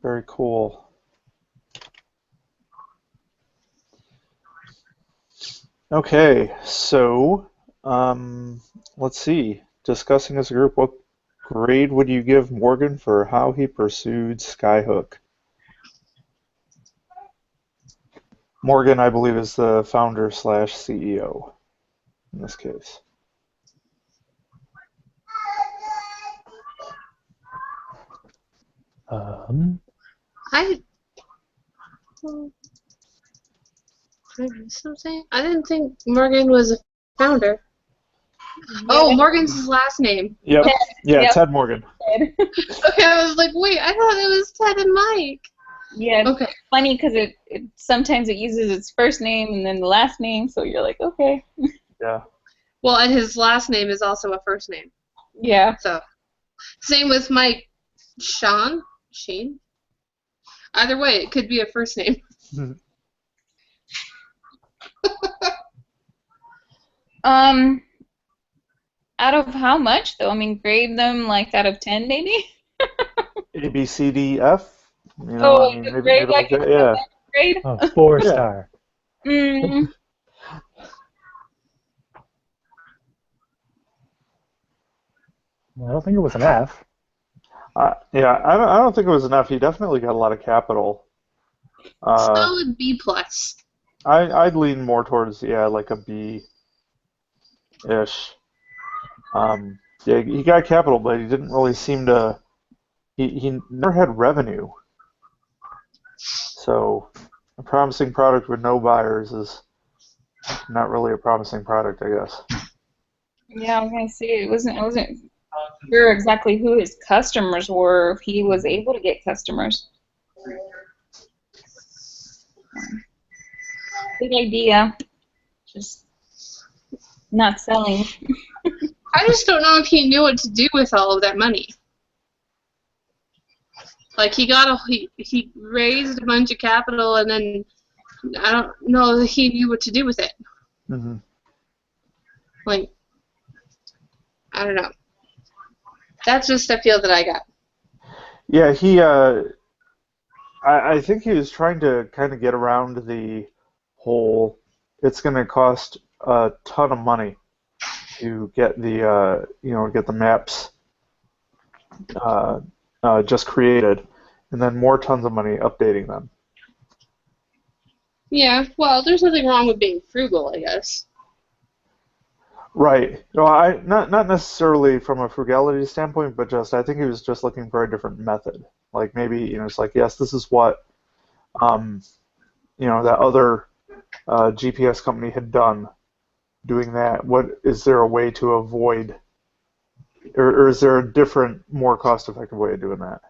Very cool. Okay, so let's see. Discussing as a group, what grade would you give Morgan for how he pursued Skyhook? Morgan, I believe, is the founder slash CEO in this case. I did I miss something? I didn't think Morgan was a founder. Oh, Yeah. Morgan's his last name. Yep. Yeah, Yep. Ted Morgan. Okay, I was like, wait, I thought it was Ted and Mike. Yeah, it's Okay. funny because it sometimes it uses its first name and then the last name, so you're like, okay. Yeah. Well, and his last name is also a first name. Yeah. So, same with Mike. Shane? Either way, it could be a first name. Out of how much though? I mean, grade them like out of 10 maybe? A, B, C, D, F. You know, Oh, I mean, the maybe, grade maybe like like that. Yeah. grade? Oh, 4 Yeah. star. Mm, Well, I don't think it was an F. Yeah, I don't think it was enough. He definitely got a lot of capital. Solid B plus. I'd lean more towards, yeah, like a B-ish. Yeah, he got capital, but he didn't really seem to. He never had revenue. So a promising product with no buyers is not really a promising product, I guess. yeah, I was gonna say I wasn't sure exactly who his customers were, if he was able to get customers. Big idea, just not selling. I just don't know if he knew what to do with all of that money. Like he raised a bunch of capital and then I don't know that he knew what to do with it. Hmm. Like I don't know. That's just a feel that I got. Yeah, I think he was trying to kind of get around the whole. It's going to cost a ton of money to get get the maps just created, and then more tons of money updating them. Yeah, well, there's nothing wrong with being frugal, I guess. Right. No, not necessarily from a frugality standpoint, but just I think he was just looking for a different method. Like maybe, it's like, yes, this is what um, that other GPS company had done doing that. What is there a way to avoid, or is there a different, more cost-effective way of doing that?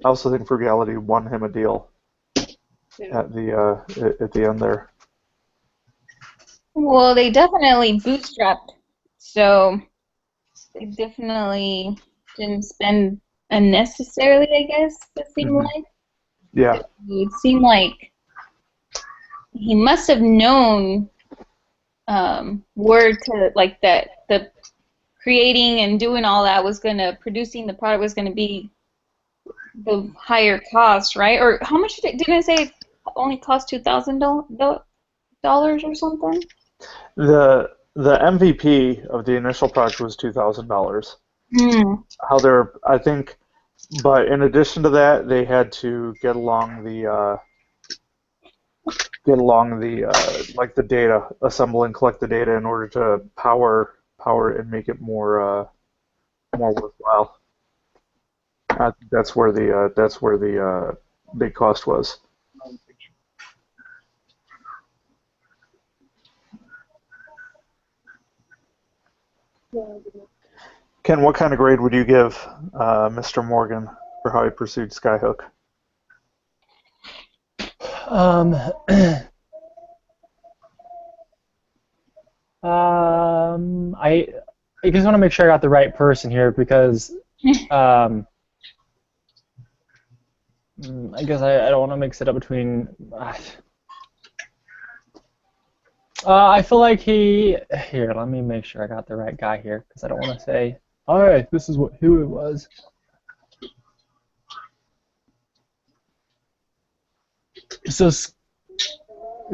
I also think frugality won him a deal Yeah. at the end there. Well, they definitely bootstrapped, so they definitely didn't spend unnecessarily, I guess, it seemed Hmm. like. Yeah. It seemed like he must have known where to, like, that the creating and doing all that was going to, producing the product was going to be the higher cost, right? Or how much didn't I say it only cost $2,000 or something? The MVP of the initial product was $2,000. Hmm. I think, but in addition to that, they had to like the data, assemble and collect the data in order to power it and make it more worthwhile. That's where the big cost was. Ken, what kind of grade would you give Mr. Morgan for how he pursued Skyhook? Um, I just want to make sure I got the right person here because I guess I don't want to mix it up between. I feel like here. Let me make sure I got the right guy here because I don't want to say, all right, this is who it was.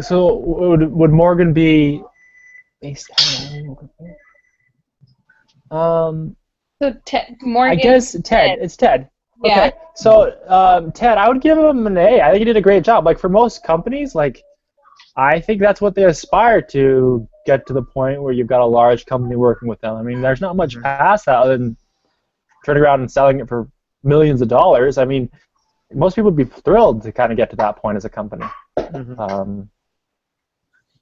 So would Morgan be based on? So I Morgan. guess Ted. It's Ted. Yeah. Okay. So Ted, I would give him an A. I think he did a great job. Like for most companies, like I think that's what they aspire to get to the point where you've got a large company working with them. I mean, there's not much Mhm. past that other than turning around and selling it for millions of dollars. I mean, most people would be thrilled to kind of get to that point as a company. Mhm.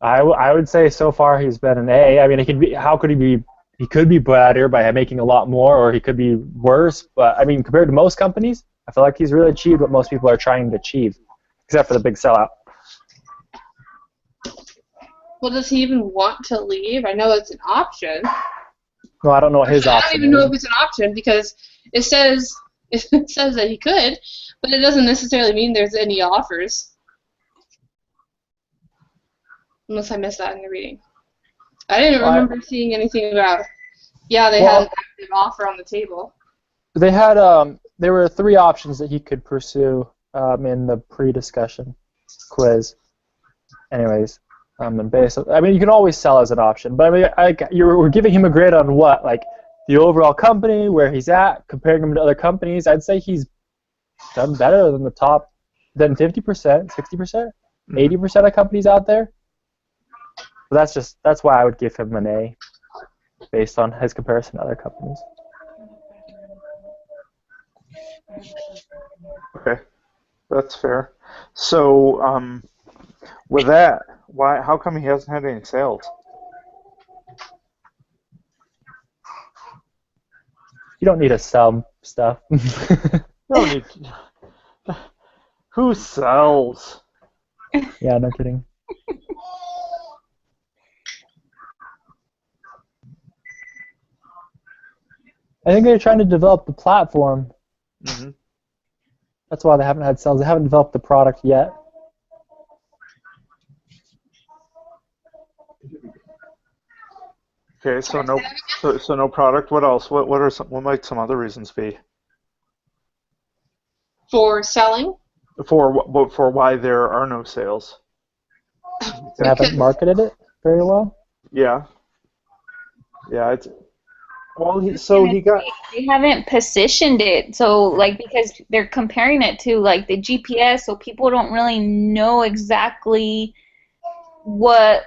I would say so far he's been an A. I mean, he could be. How could he be? He could be better by making a lot more, or he could be worse. But I mean, compared to most companies, I feel like he's really achieved what most people are trying to achieve, except for the big sellout. Well, does he even want to leave? I know it's an option. No, I don't know what his I don't option even know is. if it's an option because it says that he could, but it doesn't necessarily mean there's any offers. Unless I missed that in the reading. I didn't Well, remember seeing anything about. Yeah, they had an well, active offer on the table. they had there were three options that he could pursue in the pre-discussion quiz. Anyways, and based I mean, you can always sell as an option, but I mean, we're giving him a grade on what, like the overall company, where he's at, comparing him to other companies. I'd say he's done better than the top, than 50%, 60%, 80% of companies out there. So that's why I would give him an A, based on his comparison to other companies. Okay, that's fair. So, with that, how come he hasn't had any sales? You don't need to sell stuff. No need. Who sells? Yeah, no kidding. I think they're trying to develop the platform. Hmm. That's why they haven't had sales. They haven't developed the product yet. Okay, so no product. What else? What might some other reasons be For selling? for why there are no sales? They haven't Because marketed it very well. Yeah, yeah. So Gonna he got. say they haven't positioned it, so like because they're comparing it to like the GPS, so people don't really know exactly what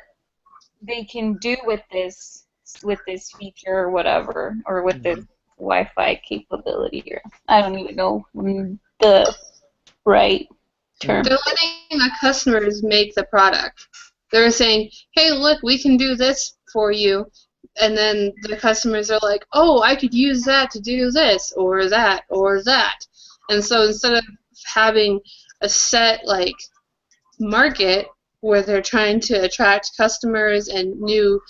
they can do with this feature or whatever, or with this Mhm. Wi-Fi capability, or I don't even know the right term. they're letting the customers make the product. They're saying, hey, look, we can do this for you. And then the customers are like, oh, I could use that to do this, or that, or that. And so instead of having a set, like, market where they're trying to attract customers and new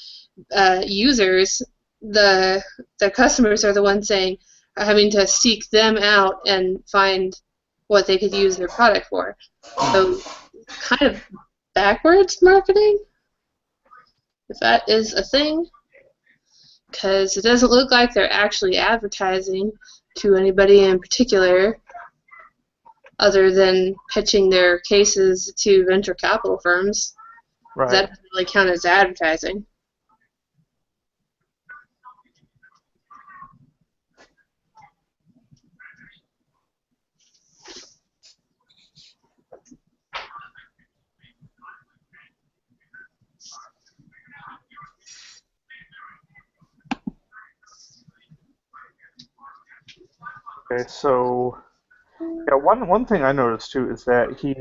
users, the customers are the ones saying, are having to seek them out and find what they could use their product for. So kind of backwards marketing, if that is a thing, because it doesn't look like they're actually advertising to anybody in particular other than pitching their cases to venture capital firms. Right. That doesn't really count as advertising. Okay, so yeah, one thing I noticed too is that he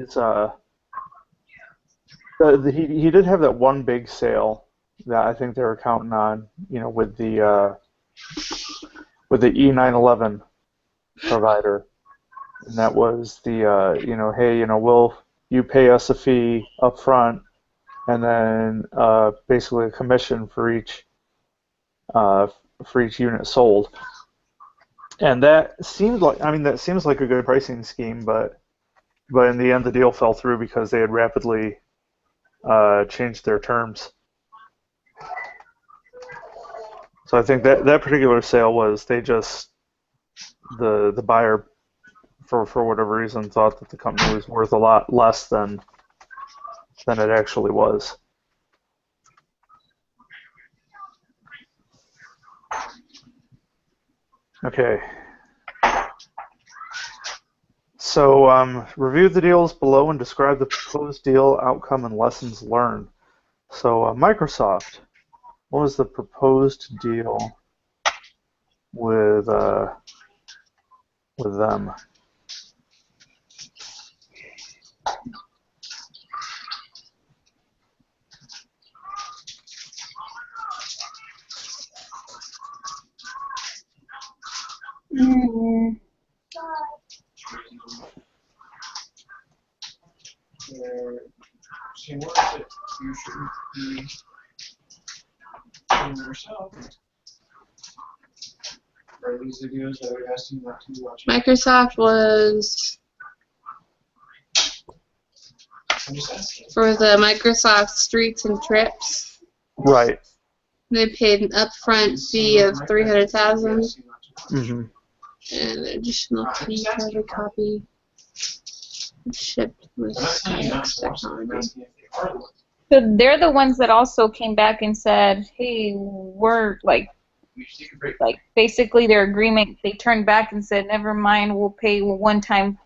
did have that one big sale that I think they were counting on, with the E911 provider, and that was hey, you pay us a fee up front, and then basically a commission uh, for each unit sold. And that seems like a good pricing scheme, but in the end, the deal fell through because they had rapidly changed their terms. So I think that particular sale was the buyer for whatever reason, thought that the company was worth a lot less than it actually was. Okay. So review the deals below and describe the proposed deal outcome and lessons learned. So Microsoft, what was the proposed deal with them? Mm, See, what is it? You should be doing yourself. Are these videos that I asked you not to watch? Microsoft was I'm just asking. for the Microsoft Streets and Trips. Right. They paid an upfront fee of $300,000 Mm-hmm. and an additional fee for the copy shipped with I'm not telling you not Skyx to watch them. I'm technology. asking if they are the ones. so they're the ones that also came back and said, hey, we're We should take a break. like basically their agreement, they turned back and said, never mind, we'll pay a one-time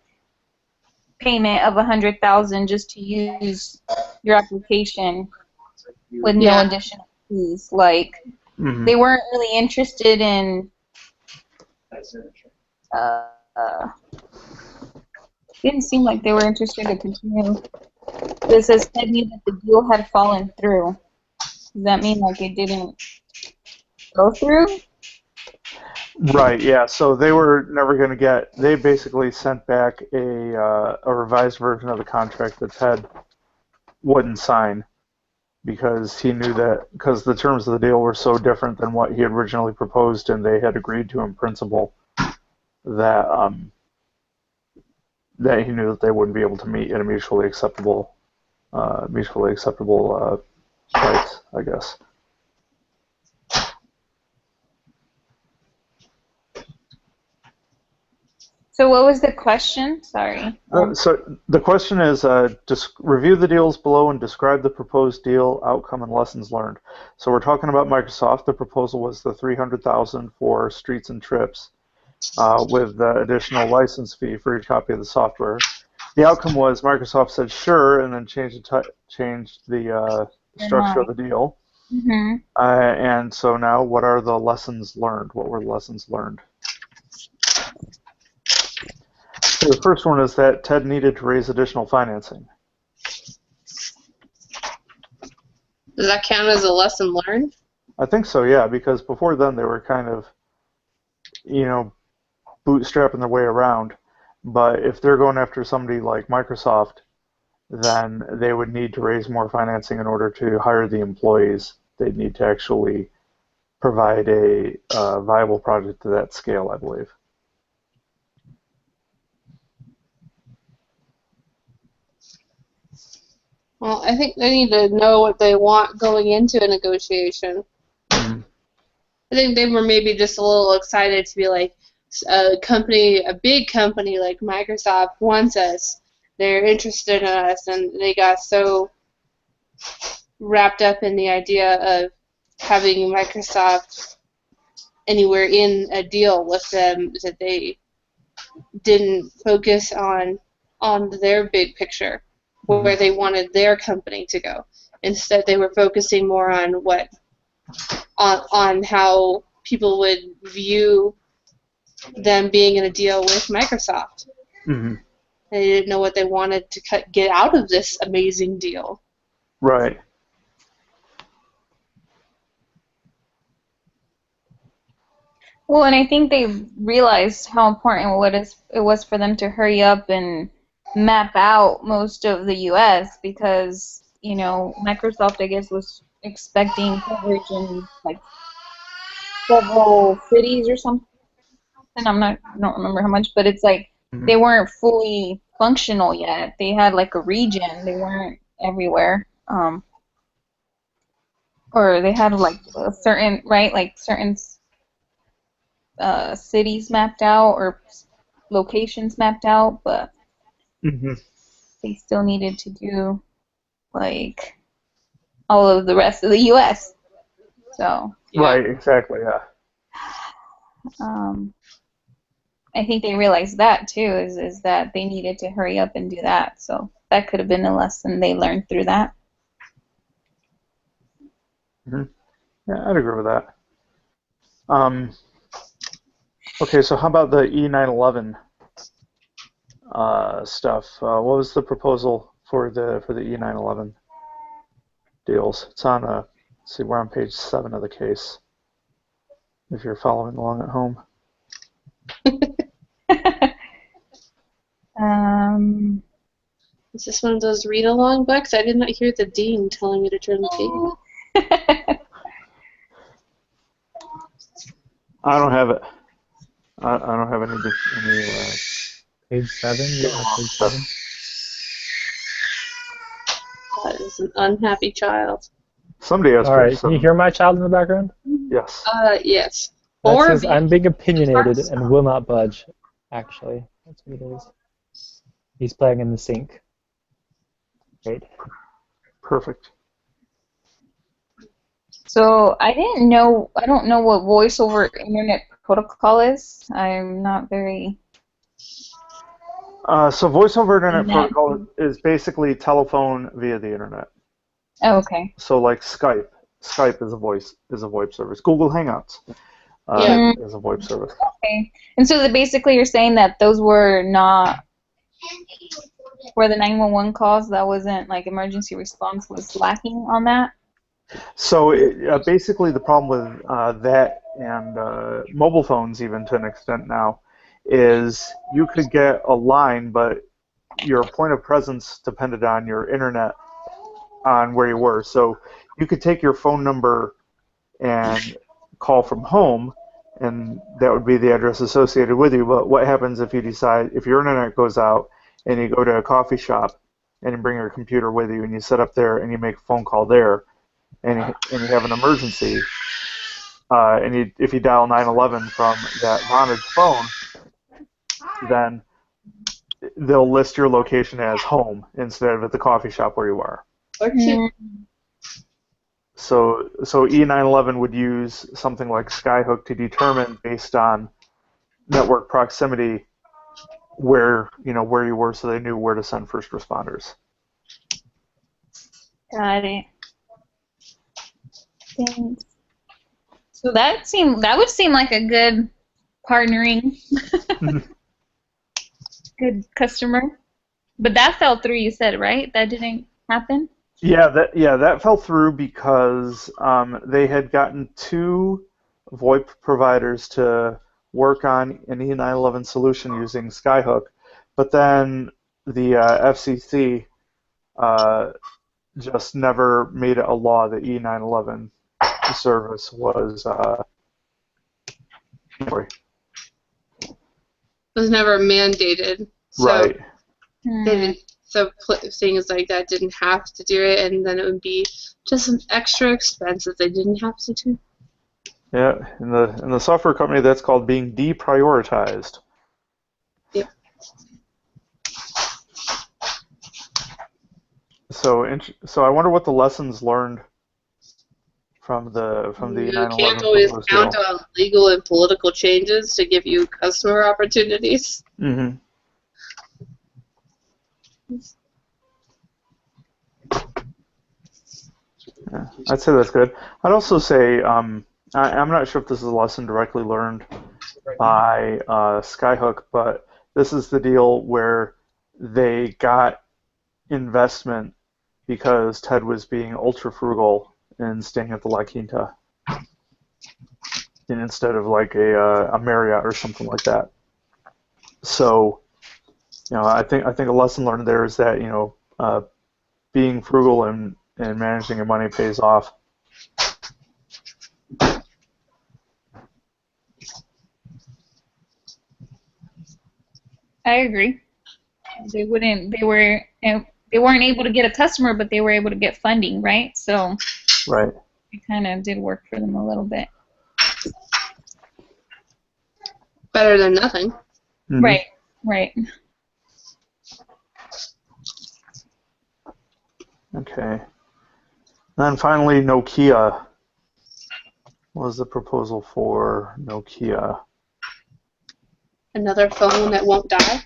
payment of $100,000 just to use your application with no Yeah. additional fees. Like Mm-hmm. they weren't really interested in That's it. uh, didn't seem like they were interested to continue. This says Ted knew that the deal had fallen through. Does that mean like it didn't go through? Right, yeah. So they were never going to get. They basically sent back a revised version of the contract that Ted wouldn't sign because he knew that because the terms of the deal were so different than what he had originally proposed and they had agreed to in principle that that he knew that they wouldn't be able to meet at a mutually acceptable price, I guess. So what was the question? Sorry. So the question is, just review the deals below and describe the proposed deal outcome and lessons learned. So we're talking about Microsoft. The proposal was the $300,000 for Streets and Trips, with the additional license fee for each copy of the software. The outcome was Microsoft said sure, and then changed the structure of the deal. Mm-hmm. And so now, what are the lessons learned? What were the lessons learned? So the first one is that Ted needed to raise additional financing. Does that count as a lesson learned? I think so, yeah, because before then they were kind of, bootstrapping their way around. But if they're going after somebody like Microsoft, then they would need to raise more financing in order to hire the employees. They'd need to actually provide a viable project to that scale, I believe. Well, I think they need to know what they want going into a negotiation. Mhm. I think they were maybe just a little excited to be like, a big company like Microsoft wants us. They're interested in us, and they got so wrapped up in the idea of having Microsoft anywhere in a deal with them that they didn't focus on their big picture, where they wanted their company to go. Instead, they were focusing more on on how people would view them being in a deal with Microsoft. Mm-hmm. They didn't know what they wanted to get out of this amazing deal. Right. Well, and I think they realized how important it was for them to hurry up and map out most of the U.S. because, Microsoft, I guess, was expecting coverage in like several cities or something. I don't remember how much, but it's like they weren't fully functional yet. They had like a region. They weren't everywhere. Or they had like a certain, right, like certain cities mapped out or locations mapped out, but Hmm. they still needed to do like all of the rest of the U.S. So Right, exactly, yeah. um, I think they realized that too, is that they needed to hurry up and do that. So that could have been a lesson they learned through that. Hmm. Yeah, I'd agree with that. Um, okay, so how about the E911 stuff? What was the proposal for the E911 deals? It's on let's see, we're on page 7 of the case. If you're following along at home. um, Is this one of those read-along books? I did not hear the ding telling me to turn the page. I don't have it. I don't have any Page 7? You don't have page 7? That is an unhappy child. Somebody has page Alright, can you 7. hear my child in the background? Yes. Yes. That Or says, be I'm being opinionated and will not budge, actually. That's what it is. He's playing in the sink. Great. Perfect. So I don't know what voice over internet protocol is. I'm not very So voice over internet in that. protocol is basically telephone via the internet. Oh, okay. So like Skype. Skype is a VoIP service. Google Hangouts Yeah. is a VoIP service. Okay. And so basically you're saying that those were not for the 911 calls, that wasn't like emergency response was lacking on that? So basically the problem with that and mobile phones even to an extent now is you could get a line, but your point of presence depended on your internet on where you were. So you could take your phone number and call from home, and that would be the address associated with you. But what happens if if your internet goes out and you go to a coffee shop and you bring your computer with you and you set up there and you make a phone call there and you have an emergency, if you dial 911 from that Vonage phone, then they'll list your location as home instead of at the coffee shop where you are. Mm. So E911 would use something like Skyhook to determine based on network proximity where you were, so they knew where to send first responders. Got it. Thanks. So that would seem like a good partnering, good customer. But that fell through, you said, right? That didn't happen? Yeah, that fell through because they had gotten 2 VoIP providers to work on an E911 solution using Skyhook, but then the FCC just never made it a law that E911 service was sorry. was never mandated. So Right. they didn't, so things like that didn't have to do it, and then it would be just an extra expense that they didn't have to do. Yeah, in the software company, that's called being deprioritized. Yep. So I wonder what the lessons learned from the You can't 911 always proposed count deal. on legal and political changes to give you customer opportunities. Mm-hmm. Yeah, I'd say that's good. I'd also say I'm not sure if this is a lesson directly learned by Skyhook, but this is the deal where they got investment because Ted was being ultra frugal and staying at the La Quinta, and instead of like a Marriott or something like that. So, I think a lesson learned there is that being frugal and managing your money pays off. I agree. They wouldn't. They weren't able to get a customer, but they were able to get funding, right? So Right. it kind of did work for them a little bit. Better than nothing. Mm-hmm. Right. Right. Okay. Then finally, Nokia. What was the proposal for Nokia? Another phone that won't die.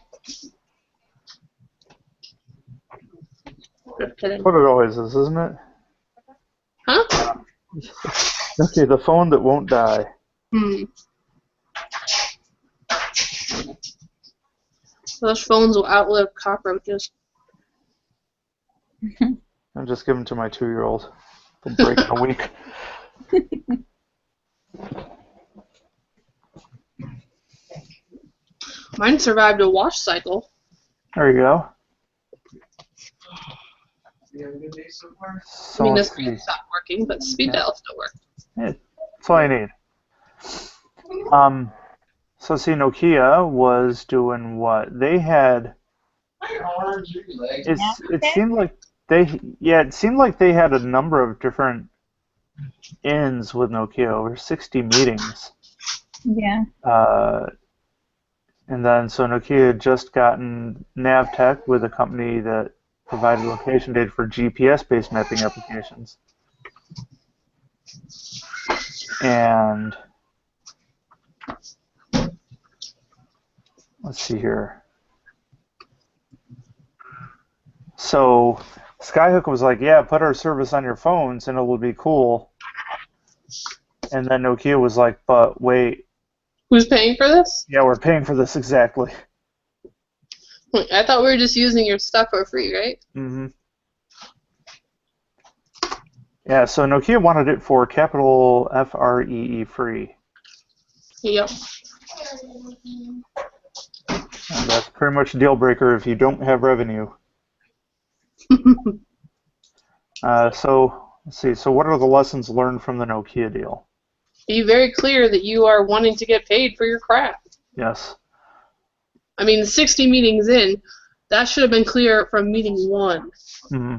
Just kidding. What it always is, isn't it? Huh? Okay, the phone that won't die. Hmm. Those phones will outlive cockroaches. I'm just giving to my 2-year-old. They'll break in a week. Mine survived a wash cycle. There you go. You have a good day so far? So I mean, the let's see. screen stopped working, but speed dial still works. Yeah, that's all I need. So see, Nokia was doing what? They had. How arms are your legs? It seemed like it seemed like they had a number of different ends with Nokia, over 60 meetings. Yeah. And then so Nokia had just gotten Navtech with a company that provided location data for GPS-based mapping applications. And let's see here. So Skyhook was like, yeah, put our service on your phones and it will be cool. And then Nokia was like, but wait, Who's paying for this? yeah, we're paying for this exactly. Wait, I thought we were just using your stuff for free, right? Mm-hmm. Yeah, so Nokia wanted it for capital FREE free. Yep. And that's pretty much a deal breaker if you don't have revenue. So let's see. So what are the lessons learned from the Nokia deal? Be very clear that you are wanting to get paid for your crap. Yes. I mean, 60 meetings in, that should have been clear from meeting 1. Mm-hmm.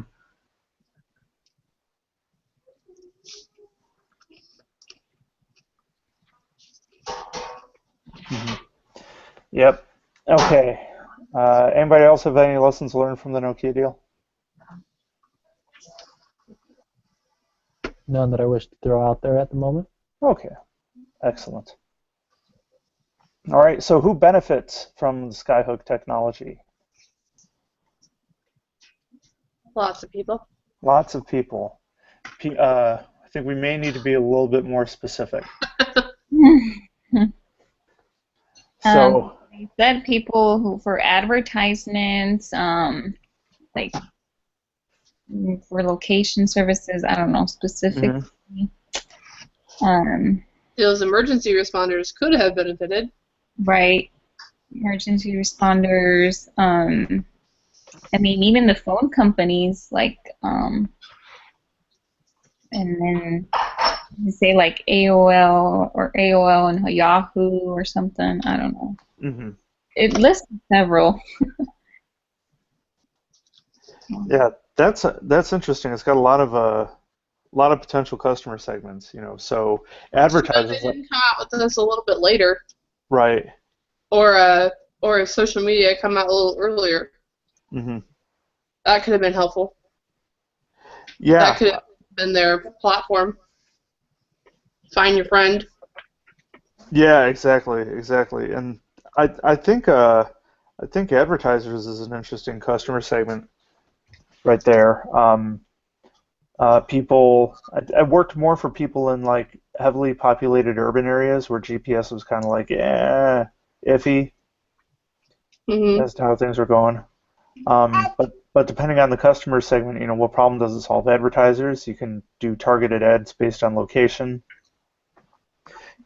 Mm-hmm. Yep. Okay. Anybody else have any lessons learned from the Nokia deal? None that I wish to throw out there at the moment. Okay. Excellent. All right. So who benefits from the Skyhook technology? Lots of people. Lots of people. I think we may need to be a little bit more specific. So, They said people who for advertisements, like for location services, I don't know specifically. Those emergency responders could have benefited. Right, emergency responders. I mean, even the phone companies, like, and then you say like AOL or AOL and Yahoo or something. I don't know. mm-hmm. It lists several. Yeah, that's interesting. It's got a lot of potential customer segments, you know. So They advertisers, didn't come out with this a little bit later, right? or if social media come out a little earlier. Mm-hmm. That could have been helpful. Yeah, That could have been their platform. Find your friend. yeah, exactly. And I think advertisers is an interesting customer segment right there. People, I worked more for people in like heavily populated urban areas where GPS was kind of like, iffy Mm-hmm. as to how things were going. But depending on the customer segment, you know, what problem does it solve? Advertisers, you can do targeted ads based on location.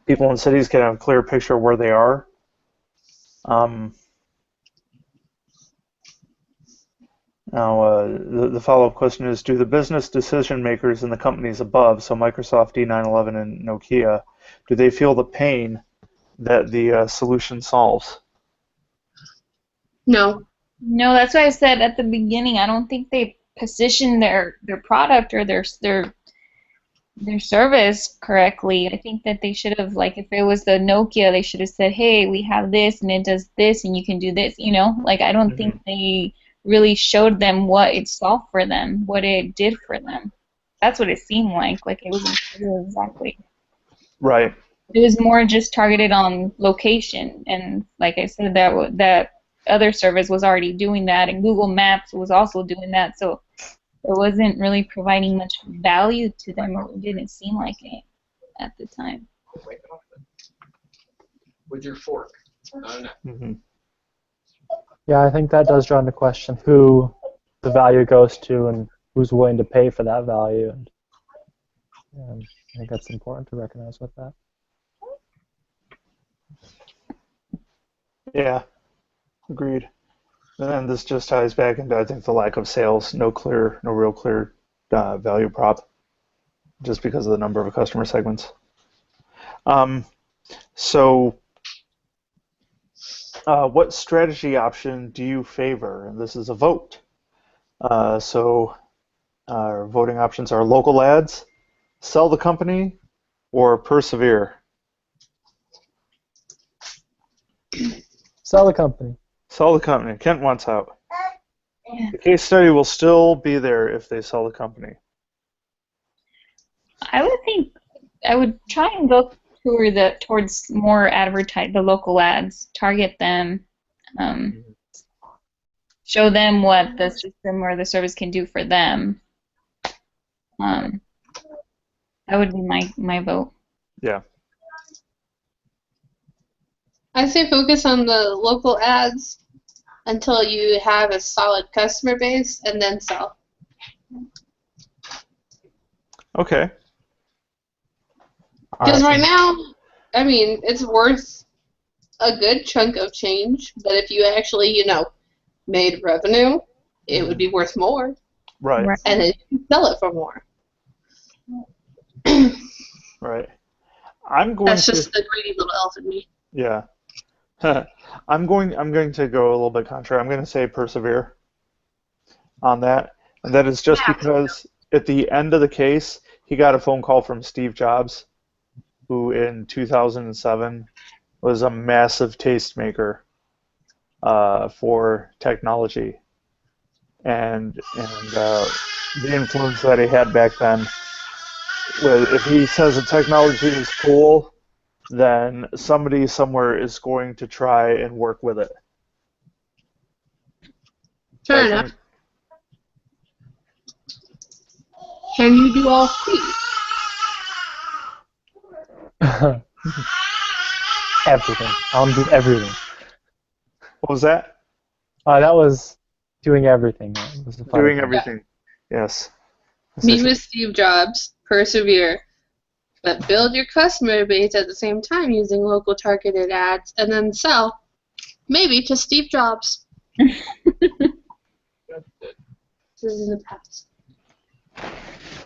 People in cities can have a clear picture of where they are. Now, the follow-up question is, do the business decision makers in the companies above, so Microsoft, D911, and Nokia, do they feel the pain that the solution solves? No. No, that's why I said at the beginning. I don't think they position their product or their their service correctly. I think that they should have, like, if it was the Nokia, they should have said, hey, we have this and it does this and you can do this, you know? Like, I don't think they really showed them what it solved for them, what it did for them. That's what it seemed like. Like, it wasn't clear exactly. Right. It was more just targeted on location. And like I said, that other service was already doing that, and Google Maps was also doing that. So it wasn't really providing much value to them, or it didn't seem like it at the time. With your fork. No. Mm-hmm. Yeah, I think that does draw into question who the value goes to and who's willing to pay for that value. And I think that's important to recognize with that. Yeah, agreed. And this just ties back into, I think, the lack of sales, no real clear value prop, just because of the number of customer segments. So, what strategy option do you favor? And this is a vote. Our voting options are local ads, sell the company, or persevere. Sell the company. Sell the company. Kent wants out. Yeah. The case study will still be there if they sell the company. I would think I would try and go towards more the local ads, target them, show them what the system or the service can do for them. That would be my vote. Yeah. I say focus on the local ads until you have a solid customer base and then sell. Okay. Because right now, I mean, it's worth a good chunk of change, but if you actually, made revenue, it would be worth more. Right. And then you can sell it for more. Right. I'm going That's to. just the greedy little elf in me. Yeah. I'm going to go a little bit contrary. I'm going to say persevere on that. And that is just because at the end of the case, he got a phone call from Steve Jobs, who in 2007 was a massive tastemaker for technology. And the influence that he had back then, if he says that technology is cool, then somebody somewhere is going to try and work with it. Fair enough. Can you do all three? Everything. I'll do everything. What was that? That was doing everything. That was the funny Doing part. everything. Yes. Meet with Steve Jobs, persevere, but build your customer base at the same time using local targeted ads, and then sell, maybe to Steve Jobs. This is in the past.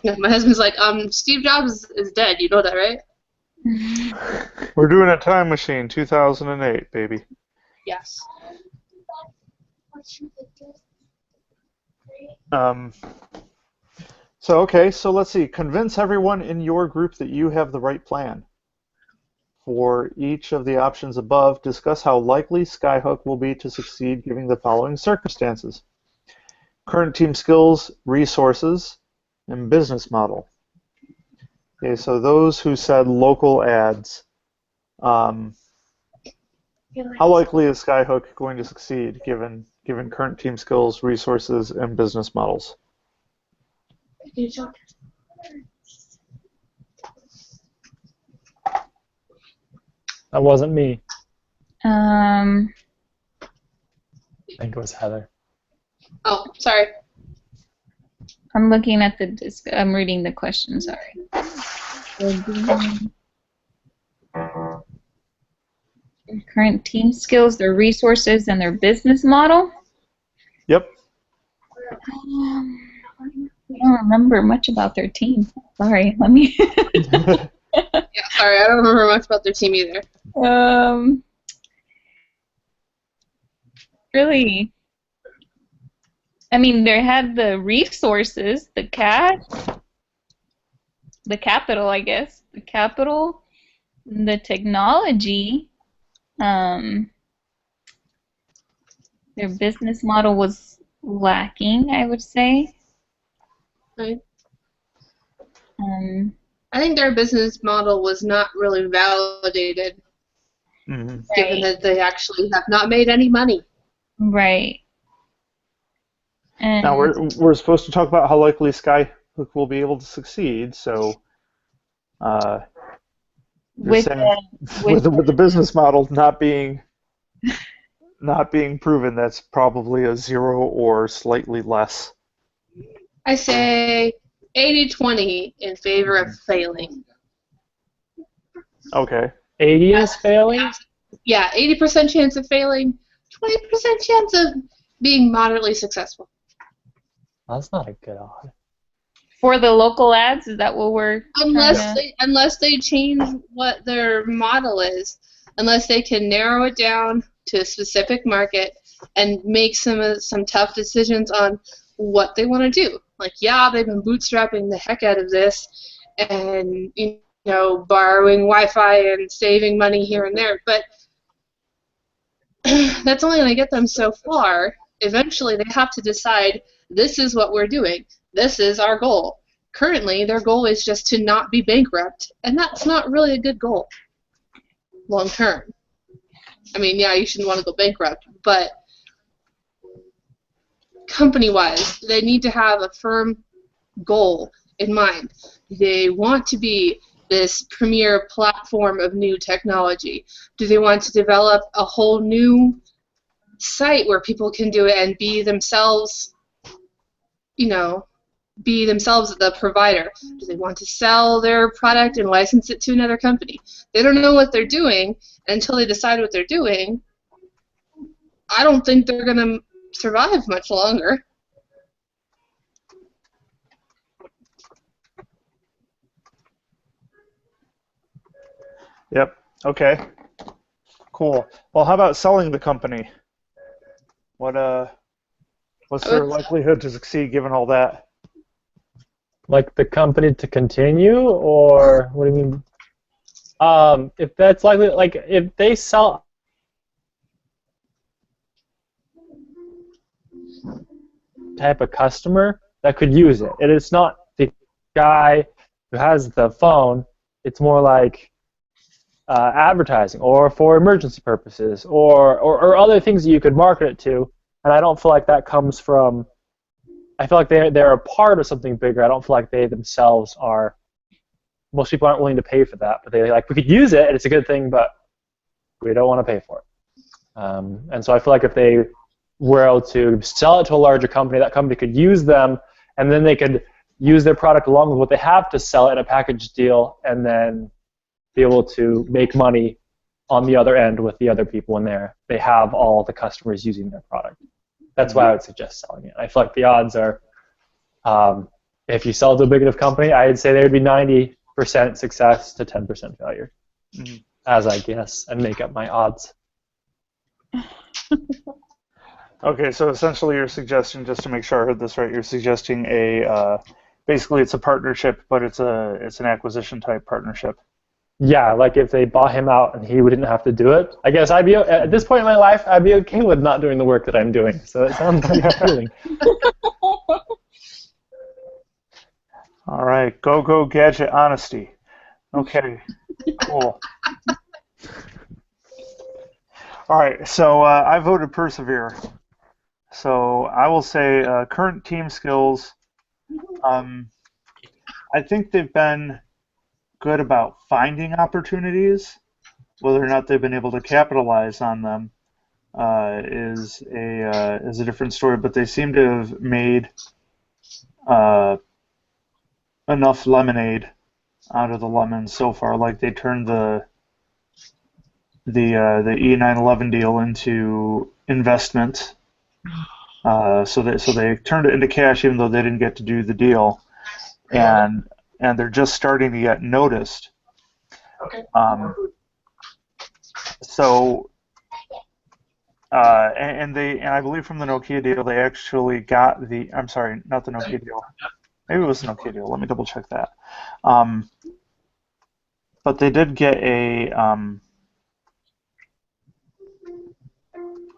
No, my husband's like, Steve Jobs is dead. You know that, right? We're doing a time machine, 2008, baby. Yes. So let's see. Convince everyone in your group that you have the right plan. For each of the options above, discuss how likely Skyhook will be to succeed given the following circumstances: current team skills, resources, and business model. Okay, so those who said local ads, how likely is Skyhook going to succeed given current team skills, resources, and business models? That wasn't me. Um, I think it was Heather. Oh, sorry. I'm looking at I'm reading the question, sorry. Their current team skills, their resources, and their business model? Yep. I don't remember much about their team. Sorry, let me... Yeah, sorry, I don't remember much about their team either. Really, I mean, they had the resources, the cash. the capital, I guess. The capital, the technology. Um, their business model was lacking, I would say. Right? Um, I think their business model was not really validated, Hmm. given right, that they actually have not made any money. right. Now And we're supposed to talk about how likely Skyhook will be able to succeed. So uh, you're with saying with with the business model not being proven, that's probably a 0 or slightly less. I say 80-20 in favor of Mhm. failing. Okay. 80 is failing? Yeah, 80% chance of failing, 20% chance of being moderately successful. That's not a good odd. for the local ads, is that what we're trying to? Unless they change what their model is, unless they can narrow it down to a specific market and make some tough decisions on what they want to do. Like, yeah, they've been bootstrapping the heck out of this, and borrowing Wi-Fi and saving money here and there, but that's only going to get them so far. Eventually, they have to decide, this is what we're doing. This is our goal. Currently, their goal is just to not be bankrupt, and that's not really a good goal long term. I mean, yeah, you shouldn't want to go bankrupt, but company-wise, they need to have a firm goal in mind. They want to be this premier platform of new technology. Do they want to develop a whole new site where people can do it and be themselves, be themselves the provider? Do they want to sell their product and license it to another company? They don't know what they're doing until they decide what they're doing. I don't think they're going to survive much longer. Yep. Okay. Cool. Well, how about selling the company? What what's their likelihood to succeed given all that? Like the company to continue, or what do you mean? If that's likely, like if they sell type of customer that could use it, and it's not the guy who has the phone. It's more like advertising or for emergency purposes or other things that you could market it to. And I don't feel like that comes from. I feel like they're a part of something bigger. I don't feel like they themselves are. Most people aren't willing to pay for that, but they like we could use it and it's a good thing, but we don't want to pay for it. And so I feel like if they were able to sell it to a larger company, that company could use them, and then they could use their product along with what they have to sell in a package deal, and then be able to make money on the other end with the other people in there. They have all the customers using their product. That's why I would suggest selling it. I feel like the odds are, if you sell to a big enough company, I'd say there would be 90% success to 10% failure, as I guess, and make up my odds. Okay, so essentially your suggestion, just to make sure I heard this right, you're suggesting basically it's a partnership, but it's an acquisition type partnership. Yeah, like if they bought him out and he wouldn't have to do it, I guess I'd be at this point in my life I'd be okay with not doing the work that I'm doing. So that sounds pretty appealing. All right, go gadget honesty. Okay, cool. All right, so I voted persevere. So I will say current team skills. I think they've been good about finding opportunities. Whether or not they've been able to capitalize on them is a different story. But they seem to have made enough lemonade out of the lemon so far. Like they turned the E911 deal into investment. So they turned it into cash, even though they didn't get to do the deal, and they're just starting to get noticed. Okay. So and I believe from the Nokia deal they actually got the. I'm sorry, not the Nokia deal. Maybe it was an okay deal. Let me double check that. Um, but they did get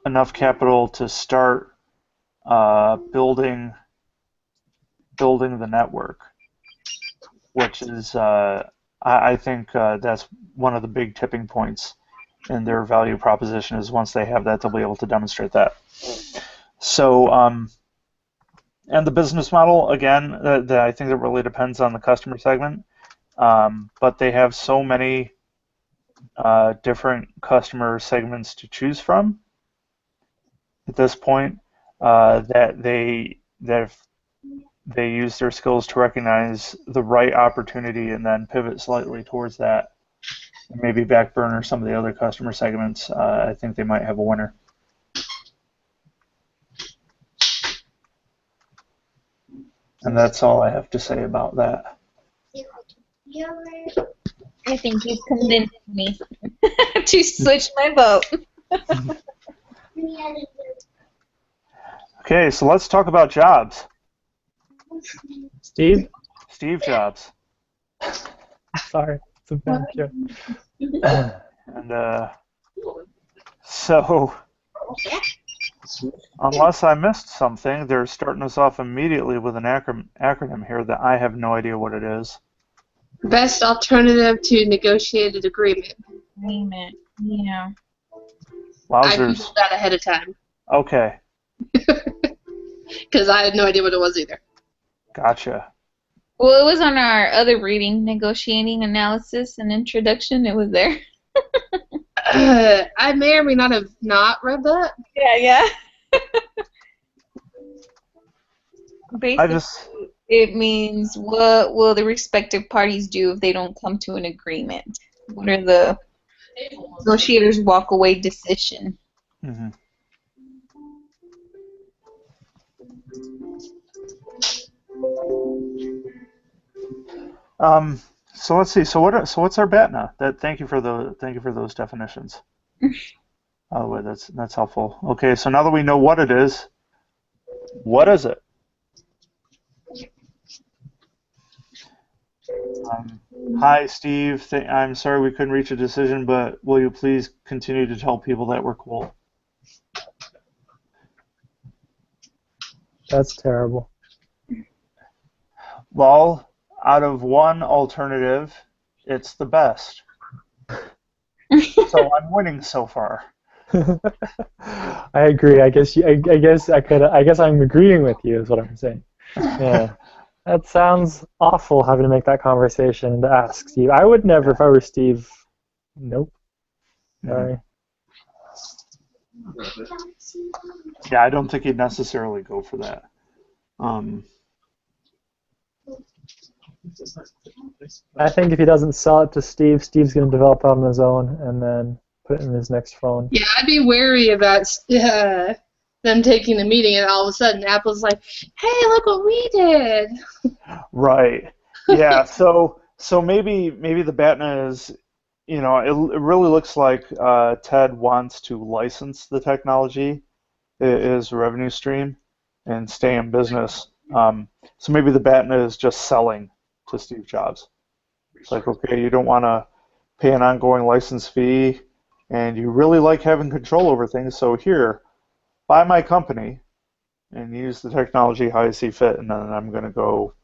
enough capital to start building the network, which is I think that's one of the big tipping points in their value proposition. Is once they have that, they'll be able to demonstrate that. So and the business model again, I think it really depends on the customer segment. But they have so many different customer segments to choose from at this point that they use their skills to recognize the right opportunity and then pivot slightly towards that. And maybe back burner some of the other customer segments. I think they might have a winner. And that's all I have to say about that. I think you've convinced me to switch my vote. Okay, so let's talk about Jobs. Steve? Steve Jobs. Sorry, it's a bad joke. And so, unless I missed something, they're starting us off immediately with an acronym here that I have no idea what it is. Best alternative to negotiated agreement. Agreement. Yeah. I Wowzers. googled that ahead of time Okay, because I had no idea what it was either. gotcha. Well, it was on our other reading, negotiating analysis and introduction. It was there. I may or may not have not read that. Yeah. Basically, just it means what will the respective parties do if they don't come to an agreement? What are the negotiators' walk-away decision? mhm. So let's see. So what's our BATNA? Thank you for those definitions. Oh, wait, that's helpful. Okay, so now that we know what it is, what is it? Hi, Steve. I'm sorry we couldn't reach a decision, but will you please continue to tell people that we're cool? That's terrible. Well, out of one alternative, it's the best. So I'm winning so far. I agree. I guess I'm agreeing with you is what I'm saying. Yeah. That sounds awful having to make that conversation and to ask Steve. I would never if I were Steve. Nope. Sorry. Yeah, I don't think he'd necessarily go for that. I think if he doesn't sell it to Steve, Steve's going to develop it on his own and then put it in his next phone. Yeah, I'd be wary about them taking the meeting, and all of a sudden Apple's like, "Hey, look what we did!" Right. Yeah. So maybe the BATNA is, it really looks like Ted wants to license the technology, his revenue stream, and stay in business. So maybe the BATNA is just selling to Steve Jobs. It's like, okay, you don't want to pay an ongoing license fee, and you really like having control over things, so here, buy my company and use the technology how you see fit, and then I'm going to go,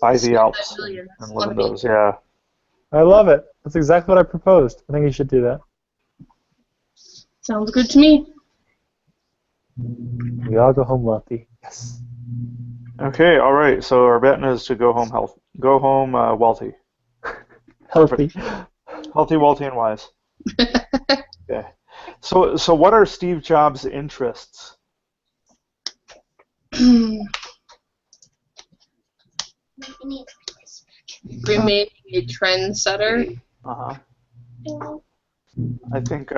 buy the Alps and live in those. Yeah. I love it. That's exactly what I proposed. I think you should do that. Sounds good to me. We all go home wealthy. Yes. Okay. All right. So our BATNA is to go home wealthy. Healthy. Healthy, wealthy, and wise. Okay. So what are Steve Jobs' interests? Remaining a trendsetter. Uh-huh. I think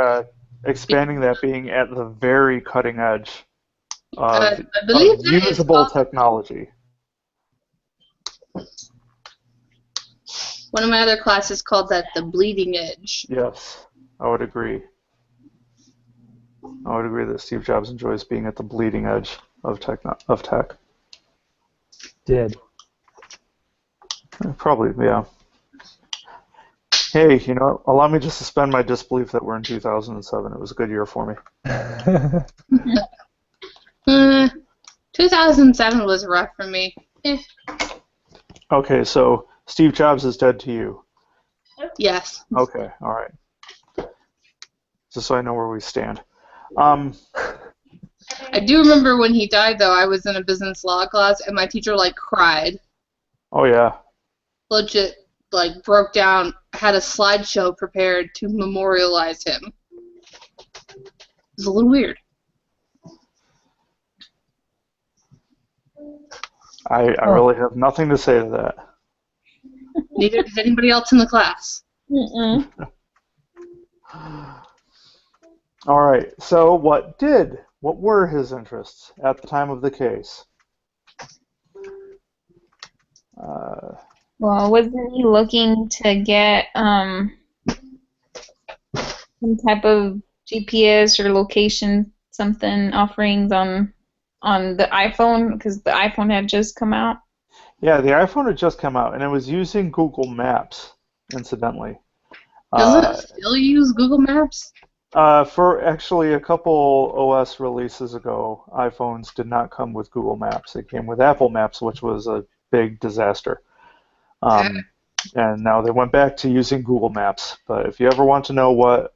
expanding that being at the very cutting edge of, I believe of that is usable also technology. one of my other classes called that the bleeding edge. Yes, I would agree. I would agree that Steve Jobs enjoys being at the bleeding edge of tech. Did. Probably, yeah. Hey, allow me to suspend my disbelief that we're in 2007. It was a good year for me. Uh, 2007 was rough for me. Okay, so Steve Jobs is dead to you. Yes. Okay, all right. Just so I know where we stand. I do remember when he died, though, I was in a business law class, and my teacher, cried. Oh, yeah. Legit, broke down, had a slideshow prepared to memorialize him. It was a little weird. I really have nothing to say to that. Neither did anybody else in the class. Mm-mm. All right, so what were his interests at the time of the case? Well, wasn't he looking to get some type of GPS or location something offerings on the iPhone because the iPhone had just come out? Yeah, the iPhone had just come out, and it was using Google Maps, incidentally. Doesn't Uh, it still use Google Maps? for actually a couple OS releases ago, iPhones did not come with Google Maps. It came with Apple Maps, which was a big disaster. And now they went back to using Google Maps. But if you ever want to know what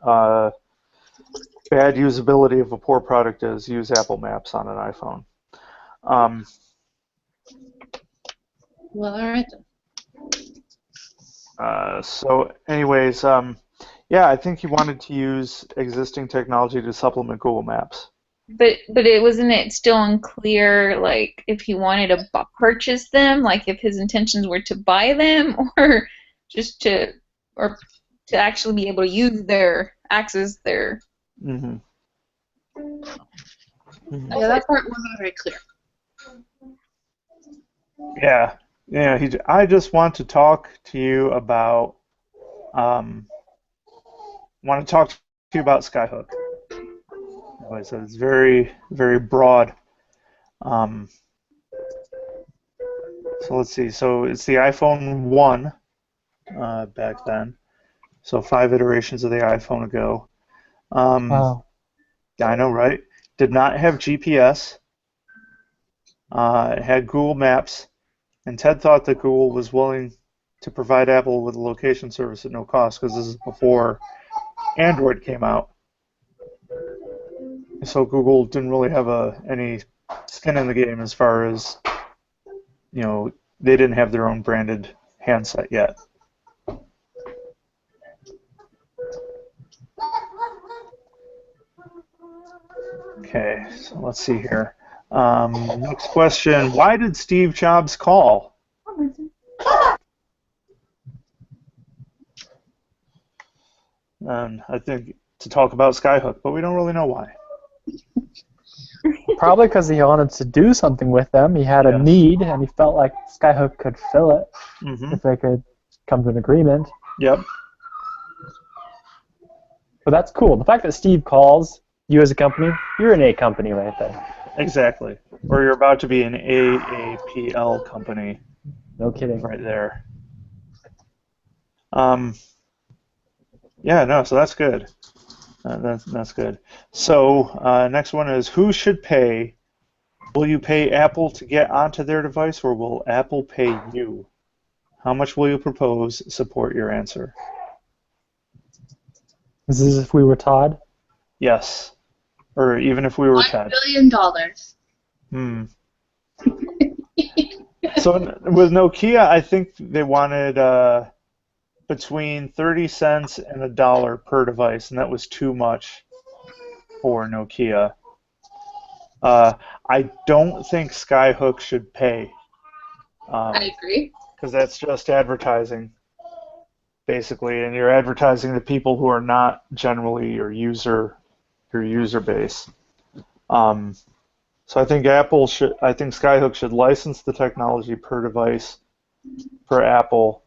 bad usability of a poor product is, use Apple Maps on an iPhone. Well, all right then. So anyways, yeah, I think he wanted to use existing technology to supplement Google Maps. But wasn't it still unclear like if he wanted to purchase them, like if his intentions were to buy them or just to actually be able to use access their. Mm-hmm. Yeah, that part wasn't very clear. Yeah, yeah. I just want to talk to you about. Want to talk to you about Skyhook. So it's very, very broad. So let's see. So it's the iPhone 1 back then. So 5 iterations of the iPhone ago. Wow. I know, right? Did not have GPS. It had Google Maps. And Ted thought that Google was willing to provide Apple with a location service at no cost because this is before Android came out. So Google didn't really have any skin in the game as far as, they didn't have their own branded handset yet. Okay, so let's see here. Next question. Why did Steve Jobs call? And I think to talk about Skyhook, but we don't really know why. Probably because he wanted to do something with them. He had a need, and he felt like Skyhook could fill it if they could come to an agreement. Yep. But that's cool. The fact that Steve calls you as a company, you're an A company right there. Exactly. Or you're about to be an AAPL company. No kidding. Right there. Yeah, no, so that's good. That's good. So next one is who should pay? Will you pay Apple to get onto their device, or will Apple pay you? How much will you propose? Support your answer. Is this if we were Todd? Yes. Or even if we were Ted. $1 billion. So with Nokia, I think they wanted between 30 cents and $1 per device, and that was too much for Nokia. I don't think Skyhook should pay. I agree. Because that's just advertising, basically, and you're advertising to people who are not generally your user base. So I think Skyhook should license the technology per device for Apple.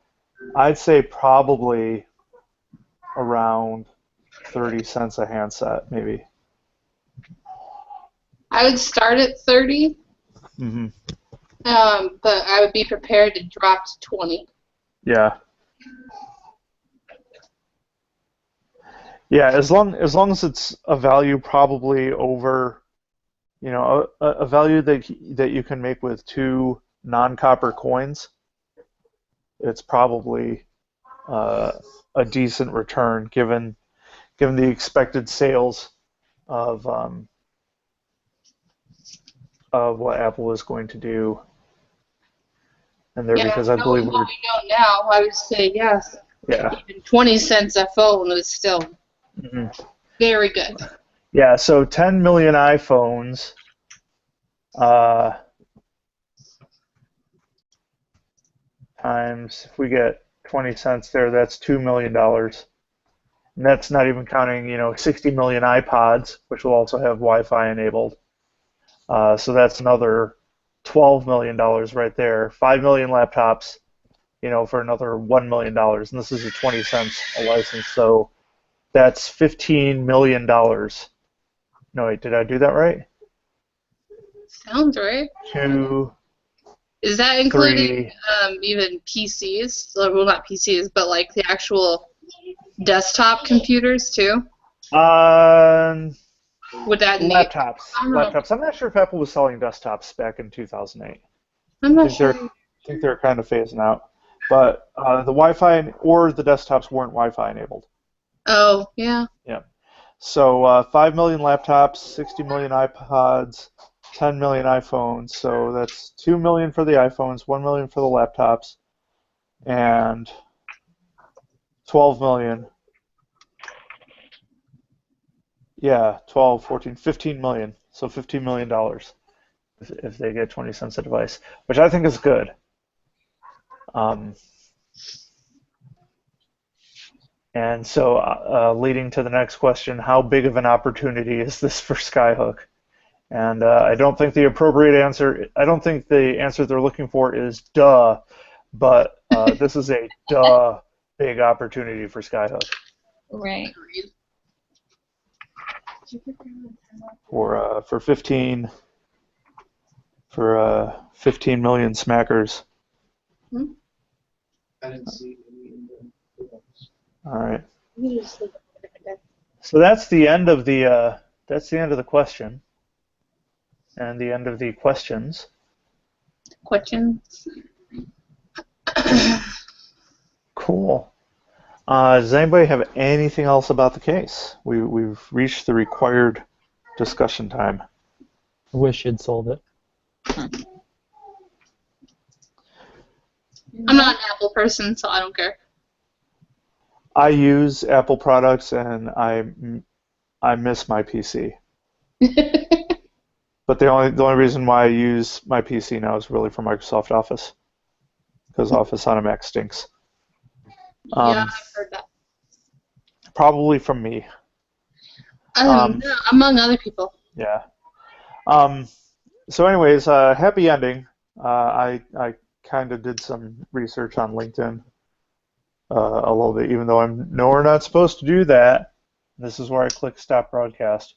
I'd say probably around 30 cents a handset, maybe. I would start at 30, Mm-hmm. but I would be prepared to drop to 20. Yeah. Yeah, as long as it's a value probably over, a value that you can make with two non-copper coins, it's probably uh, a decent return given the expected sales of um, of what Apple is going to do in there Yeah, because I believe knowing what we know now, I would say yes. yeah. Even 20 cents a phone is still Mhm. very good. Yeah, so 10 million iPhones uh, times if we get 20 cents there, that's $2 million. And that's not even counting, 60 million iPods, which will also have Wi-Fi enabled. So that's another $12 million right there. 5 million laptops, for another $1 million, and this is at 20 cents a license. So that's $15 million. No, wait, did I do that right? Sounds right. Two, Is that including three. even PCs? Well, not PCs, but like the actual desktop computers too? Um, Would that need? laptops. I don't know. Laptops. I'm not sure if Apple was selling desktops back in 2008. I'm I not think they're sure. I think they're kind of phasing out. But the Wi-Fi or the desktops weren't Wi-Fi enabled. Oh, yeah. Yeah. So 5 million laptops, 60 million iPods, 10 million iPhones. So that's 2 million for the iPhones, 1 million for the laptops, and 12 million. Yeah, 12, 14, 15 million. So $15 million if they get 20 cents a device, which I think is good. Um, and so, leading to the next question, how big of an opportunity is this for Skyhook? And I don't think the appropriate answer, I don't think the answer they're looking for is duh, but this is a duh big opportunity for Skyhook Right. for 15 million smackers. I didn't see any in the books. All right. So that's the end of the question and the end of the questions. Questions? Cool. Does anybody have anything else about the case? We've reached the required discussion time. I wish you'd sold it. I'm not an Apple person, so I don't care. I use Apple products and I miss my PC. But the only reason why I use my PC now is really for Microsoft Office because Office on a Mac stinks. Yeah, I've heard that. Probably from me. Um, No, among other people. yeah. So anyways, happy ending. I kind of did some research on LinkedIn a little bit, even though I know we're not supposed to do that. This is where I click stop broadcast.